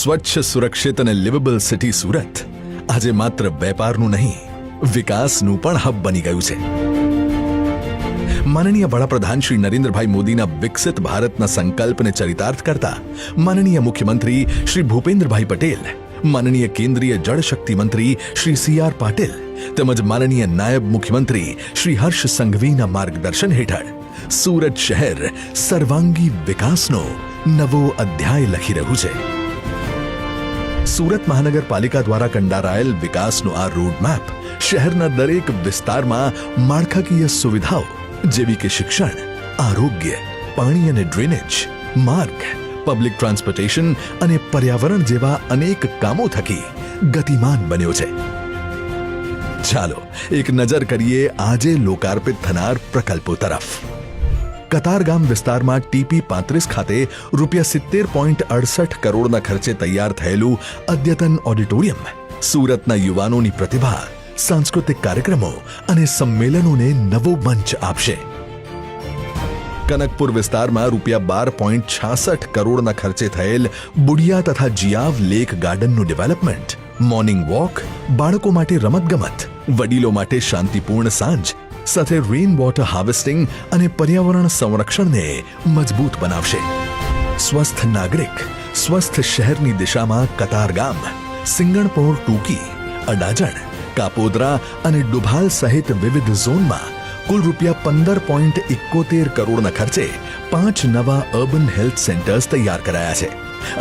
સ્વચ્છ, સુરક્ષિત અને લિવેબલ સિટી સુરત આજે માત્ર વેપારનું નહીં, વિકાસનું પણ હબ બની ગયું છે. માનનીય વડાપ્રધાન શ્રી નરેન્દ્રભાઈ મોદીના વિકસિત ભારતના સંકલ્પને ચરિતાર્થ કરતા માનનીય મુખ્યમંત્રી શ્રી ભૂપેન્દ્રભાઈ પટેલ, માનનીય કેન્દ્રીય જળશક્તિ મંત્રી શ્રી CR પાટીલ તેમજ માનનીય નાયબ મુખ્યમંત્રી શ્રી હર્ષ સંઘવીના માર્ગદર્શન હેઠળ સુરત શહેર સર્વાંગી વિકાસનો નવો અધ્યાય લખી રહ્યું છે. સુરત મહાનગરપાલિકા દ્વારા કંડારાયેલ વિકાસનો આ રોડમેપ શહેરના દરેક વિસ્તારમાં માળખાકીય સુવિધાઓ જેવી કે શિક્ષણ, આરોગ્ય, પાણી અને ડ્રેનેજ, માર્ગ, પબ્લિક ટ્રાન્સપોર્ટેશન અને પર્યાવરણ જેવા અનેક કામો થકી ગતિમાન બન્યો છે. ચાલો એક નજર કરીએ આજે લોકાર્પિત થનાર પ્રકલ્પો તરફ. કતારગામ વિસ્તારમાં TP35 ખાતે ₹70.68 કરોડના ખર્ચે તૈયાર થયેલું અદ્યતન ઓડિટોરિયમ સુરતના યુવાનોની પ્રતિભા, સાંસ્કૃતિક કાર્યક્રમો અને સંમેલનોને નવો મંચ આપશે. કનકપુર વિસ્તારમાં ₹12.66 કરોડના ખર્ચે થયેલ બુડિયા તથા જિયાવ લેક ગાર્ડનનું ડેવલપમેન્ટ, મોર્નિંગ વોક, બાળકો માટે રમતગમત, વડીલો માટે શાંતિપૂર્ણ સાંજ સાથે રેઇન વોટર હાર્વેસ્ટિંગ અને પર્યાવરણ સંરક્ષણને મજબૂત બનાવશે. સ્વસ્થ નાગરિક, સ્વસ્થ શહેરની દિશામાં કતારગામ, સિંગણપોર ટૂંકી, અડાજણ, કાપોદરા અને ડુભાલ સહિત વિવિધ ઝોનમાં કુલ ₹15.71 કરોડના ખર્ચે 5 નવા અર્બન હેલ્થ સેન્ટર્સ તૈયાર કરાયા છે.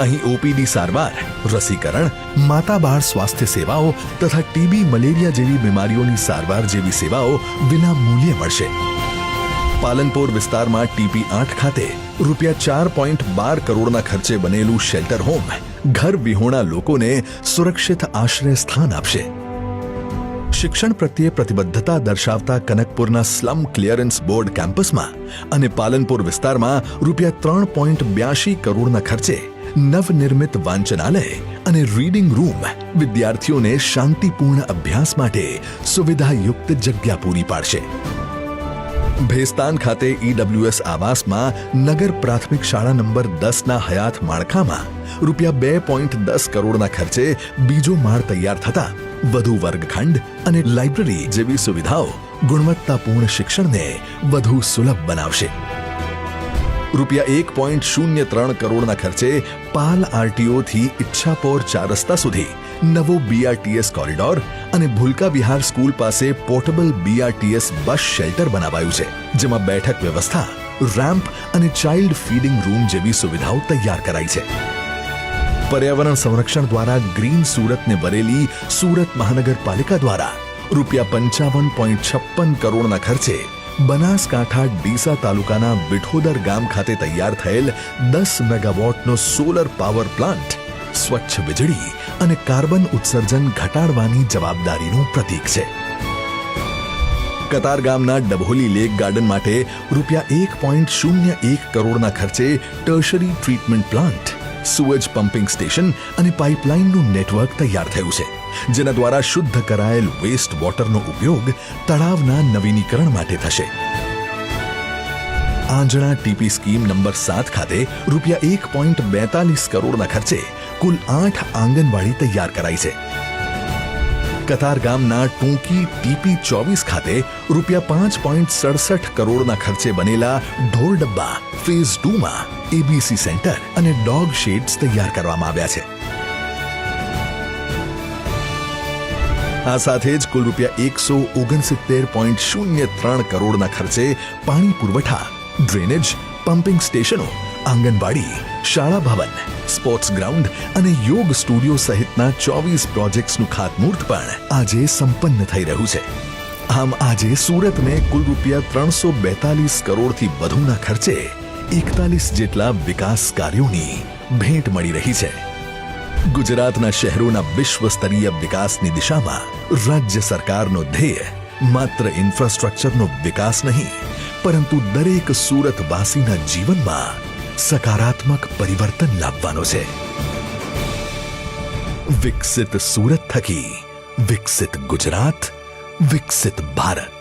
અહીં OPD સારવાર, રસીકરણ, માતા બાળ સ્વાસ્થ્ય સેવાઓ તથા TB, મલેરિયા જેવી બીમારીઓની સારવાર જેવી સેવાઓ વિના મૂલ્યે મળશે. પાલનપુર વિસ્તારમાં TP8 ખાતે ₹4.12 કરોડના ખર્ચે બનેલું શેલ્ટર હોમ ઘર વિહોણા લોકોને સુરક્ષિત આશ્રય સ્થાન આપશે. શિક્ષણ પ્રત્યે પ્રતિબદ્ધતા દર્શાવતા કનકપુરના સ્લમ ક્લિયરન્સ બોર્ડ કેમ્પસમાં અને પાલનપુર વિસ્તારમાં ₹3.82 કરોડના ખર્ચે નવનિર્મિત વાંચનાલય અને રીડિંગ રૂમ વિદ્યાર્થીઓને શાંતિપૂર્ણ અભ્યાસ માટે સુવિધાયુક્ત જગ્યા પૂરી પાડશે. ભેસ્તાન ખાતે EWS આવાસમાં નગર પ્રાથમિક શાળા નંબર 10ના હયાત માળખામાં ₹2.10 કરોડના ખર્ચે બીજો માળ તૈયાર થતા વધુ વર્ગખંડ અને લાઇબ્રેરી જેવી સુવિધાઓ ગુણવત્તાપૂર્ણ શિક્ષણને વધુ સુલભ બનાવશે. ₹1.03 કરોડના ખર્ચે પાલ RTO થી ઈચ્છાપોર 4 રસ્તા સુધી નવો BRTS કોરિડોર અને ભૂલકા વિહાર સ્કૂલ પાસે પોર્ટેબલ BRTS બસ શેલ્ટર બનાવાયું છે, જેમાં બેઠક વ્યવસ્થા, રેમ્પ અને ચાઇલ્ડ ફીડિંગ રૂમ જેવી સુવિધાઓ તૈયાર કરાઈ છે. પર્યાવરણ સંરક્ષણ દ્વારા ગ્રીન સુરતને વરેલી સુરત મહાનગરપાલિકા દ્વારા ₹55.56 કરોડના ખર્ચે બનાસકાંઠા ડીસા તાલુકાના વિઠોદર ગામ ખાતે તૈયાર થયેલ 10 મેગાવોટનો સોલર પાવર પ્લાન્ટ સ્વચ્છ વીજળી અને કાર્બન ઉત્સર્જન ઘટાડવાની જવાબદારીનું પ્રતીક છે. કતારગામના ડભોલી લેક ગાર્ડન માટે ₹1.01 કરોડના ખર્ચે tertiary treatment plant, sewage pumping station અને પાઇપલાઇનનું નેટવર્ક તૈયાર થયું છે, જેના દ્વારા શુદ્ધ કરાયેલ વેસ્ટ વોટરનો ઉપયોગ તળાવના નવીનીકરણ માટે થશે. આંજણા TP સ્કીમ નંબર 7 ખાતે ₹1.42 કરોડના ખર્ચે કુલ 8 આંગણવાડી તૈયાર કરાઈ છે. કતારગામના ટૂંકી TP24 ખાતે ₹5.67 કરોડના ખર્ચે બનેલા ઢોર ડબ્બા ફેઝ 2માં ABC સેન્ટર અને ડોગ શેડ્સ તૈયાર કરવામાં આવ્યા છે. આ સાથે જ કુલ ₹169.03 કરોડના ખર્ચે પાણી પુરવઠા, ડ્રેનેજ, પમ્પિંગ સ્ટેશનો, આંગણવાડી, શાળા ભવન, સ્પોર્ટ્સ ગ્રાઉન્ડ અને યોગ સ્ટુડિયો સહિતના 24 પ્રોજેક્ટ્સનું ખાતમુહૂર્ત પણ આજે સંપન્ન થઈ રહ્યું છે. આમ આજે સુરતને કુલ ₹342 કરોડથી વધુના ખર્ચે 41 જેટલા વિકાસ કાર્યોની ભેટ મળી રહી છે. ગુજરાતના શહેરોના વિશ્વસ્તરીય વિકાસની દિશામાં રાજ્ય સરકારનો ધ્યેય માત્ર ઇન્ફ્રાસ્ટ્રક્ચરનો વિકાસ નહીં, પરંતુ દરેક સુરતવાસીના જીવનમાં સકારાત્મક પરિવર્તન લાવવાનો છે. વિકસિત સુરત થકી વિકસિત ગુજરાત, વિકસિત ભારત.